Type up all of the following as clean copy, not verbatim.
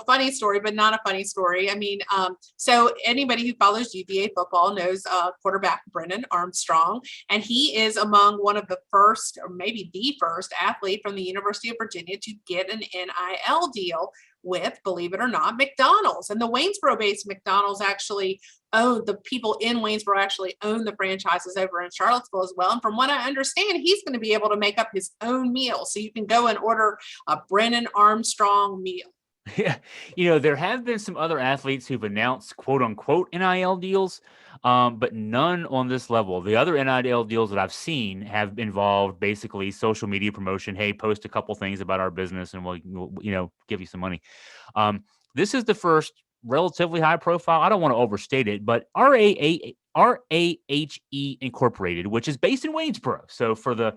a funny story, but not a funny story. I mean, so anybody who follows UVA football knows quarterback Brennan Armstrong, and he is among one of the first, or maybe the first athlete from the University of Virginia to get an NIL deal with, believe it or not, McDonald's. And the Waynesboro-based McDonald's actually the people in Waynesboro actually own the franchises over in Charlottesville as well. And from what I understand, he's going to be able to make up his own meal. So you can go and order a Brennan Armstrong meal. Yeah. There have been some other athletes who've announced quote unquote NIL deals, but none on this level. The other NIL deals that I've seen have involved basically social media promotion. Hey, post a couple things about our business and we'll give you some money. This is the first relatively high profile. I don't want to overstate it, but RAHE Incorporated, which is based in Waynesboro. So for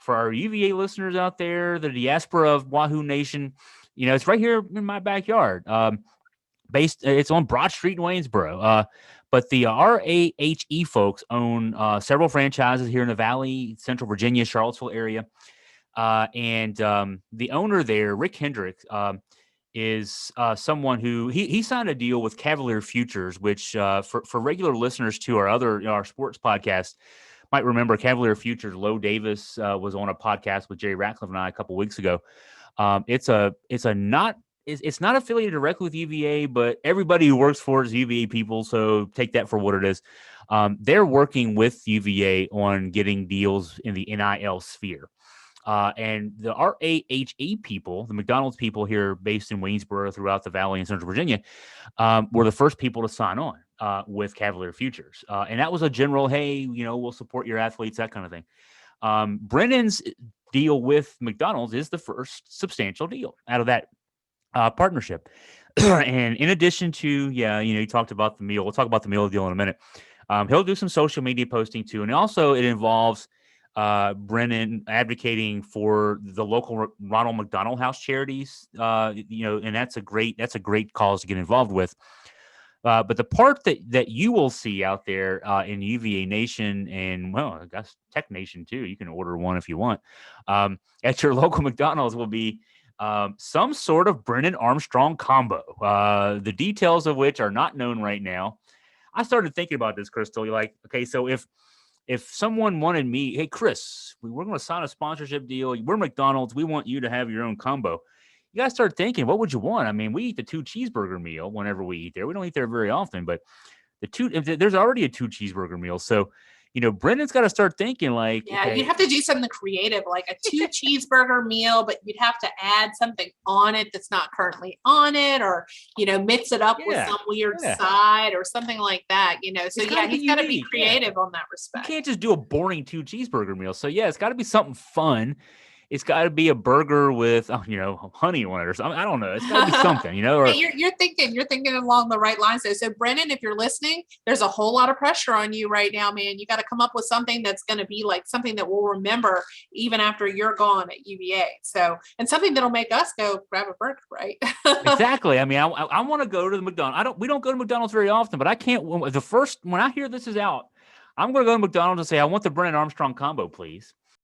our UVA listeners out there, the diaspora of Wahoo Nation, it's right here in my backyard. It's on Broad Street in Waynesboro. But the RAHE folks own several franchises here in the Valley, Central Virginia, Charlottesville area. And the owner there, Rick Hendrick, is someone who he signed a deal with Cavalier Futures, which for regular listeners to our sports podcast might remember Cavalier Futures. Lowe Davis was on a podcast with Jerry Ratcliffe and I a couple weeks ago. It's not affiliated directly with UVA, but everybody who works for it is UVA people. So take that for what it is. They're working with UVA on getting deals in the NIL sphere. And the RAHE people, the McDonald's people here based in Waynesboro throughout the Valley in Central Virginia, were the first people to sign on with Cavalier Futures. And that was a general, hey, we'll support your athletes, that kind of thing. Brennan's deal with McDonald's is the first substantial deal out of that partnership. And in addition to, you talked about the meal. We'll talk about the meal deal in a minute. He'll do some social media posting too. And also it involves Brennan advocating for the local Ronald McDonald House charities, and that's a great cause to get involved with. But the part that you will see out there in UVA Nation and, well, I guess Tech Nation too, you can order one if you want, at your local McDonald's will be some sort of Brennan Armstrong combo, the details of which are not known right now. I started thinking about this, Crystal. You're like, okay, so if someone wanted me, hey, Chris, we're going to sign a sponsorship deal. We're McDonald's. We want you to have your own combo. You got to start thinking, what would you want? I mean, we eat the 2 cheeseburger meal whenever we eat there. We don't eat there very often, but there's already a 2 cheeseburger meal. So, Brennan's got to start thinking like, yeah, okay, you'd have to do something creative, like a 2 cheeseburger meal, but you'd have to add something on it that's not currently on it, or, mix it up with some weird side or something like that, So he's got to be creative on that respect. You can't just do a boring 2 cheeseburger meal. So it's got to be something fun. It's got to be a burger with, honey on it or something. I don't know. It's got to be something, Or hey, you're thinking along the right lines. So Brennan, if you're listening, there's a whole lot of pressure on you right now, man. You got to come up with something that's going to be like something that we'll remember even after you're gone at UVA. So, and something that'll make us go grab a burger, right? Exactly. I mean, I want to go to the McDonald's. We don't go to McDonald's very often, but I can't. When I hear this is out, I'm going to go to McDonald's and say, I want the Brennan Armstrong combo, please.